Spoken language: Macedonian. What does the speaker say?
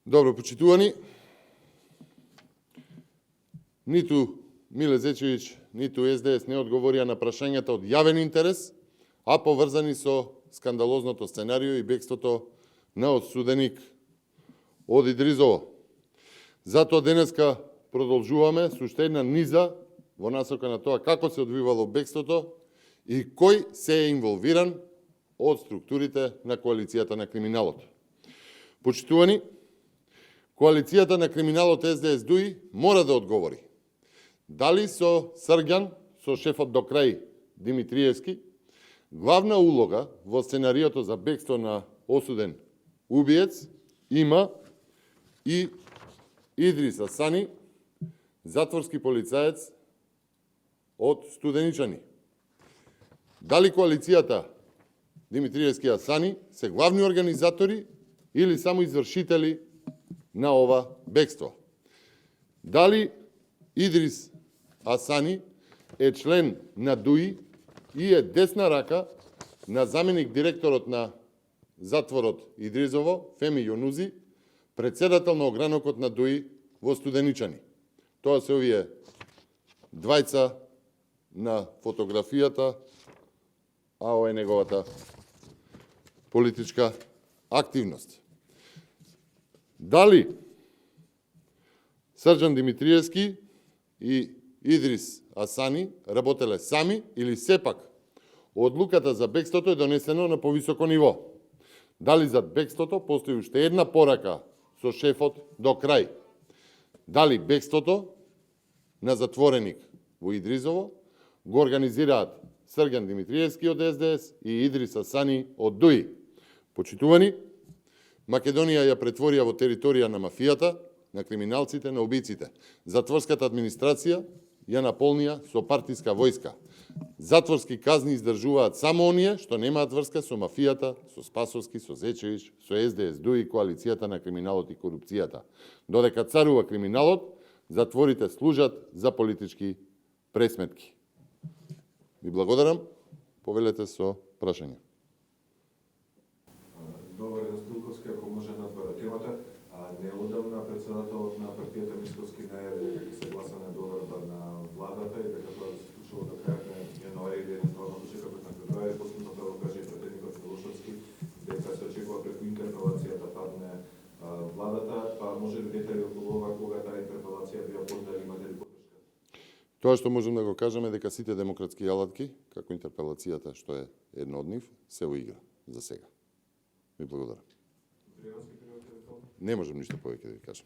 Добро, почитувани. Ниту Миле Зечевиќ, ниту СДС не одговорија на прашањата од јавен интерес, а поврзани со скандалозното сценарио и бегството на осуденик од Идризово. Затоа денеска продолжуваме со уште една низа во насока на тоа како се одвивало бегството и кој се е инволвиран од структурите на коалицијата на криминалот. Почитувани, коалицијата на криминалот СДС-ДУИ мора да одговори дали со Срѓан, со шефот до крај Димитриевски, главна улога во сценариото за бегство на осуден убиец има и Идрис Асани, затворски полицаец од Студеничани. Дали коалицијата Димитриевски Асани се главни организатори или само извршители на ова бегство? Дали Идрис Асани е член на ДУИ и е десна рака на заменик директорот на затворот Идризово, Феми Јонузи, председател на огранокот на ДУИ во Студеничани? Тоа се овие двајца на фотографијата, а ова е неговата политичка активност. Дали Срđан Димитриевски и Идрис Асани работеле сами или сепак одлуката за бегството е донесено на повисоко ниво? Дали зад бегството постои уште една порака со шефот до крај? Дали бегството на затвореник во Идризово го организираат Срđан Димитриевски од СДС и Идрис Асани од ДУИ? Почитувани, Македонија ја претворија во територија на мафијата, на криминалците, на убиците. Затворската администрација ја наполнија со партиска војска. Затворски казни издржуваат само оние што немаат врска со мафијата, со Спасовски, со Зечевиќ, со СДС, ДУИ, коалицијата на криминалот и корупцијата. Додека царува криминалот, затворите служат за политички пресметки. Ви благодарам, повелете со прашање. Добар ден, Стилковски, ако може надвора темата. Неодамна председателот на партијата Мисковски најави дека ќе се гласа на договорба на владата и дека тоа се случило до крајот на јануари или евентуално до чекот на февруари. Последно тоа го каже и претедникот Милошевски дека се очекува преку интерпелација да падне владата, па може ли детали околу ова кога таа интерпелација би ја поднели, имате ли поддршка? Тоа што можам да го кажеме дека сите демократски алатки, како интерпелацијата што е едно од нив, се во игра за сега. Ви благодарам. Не можам ништо повеќе да ви кажам.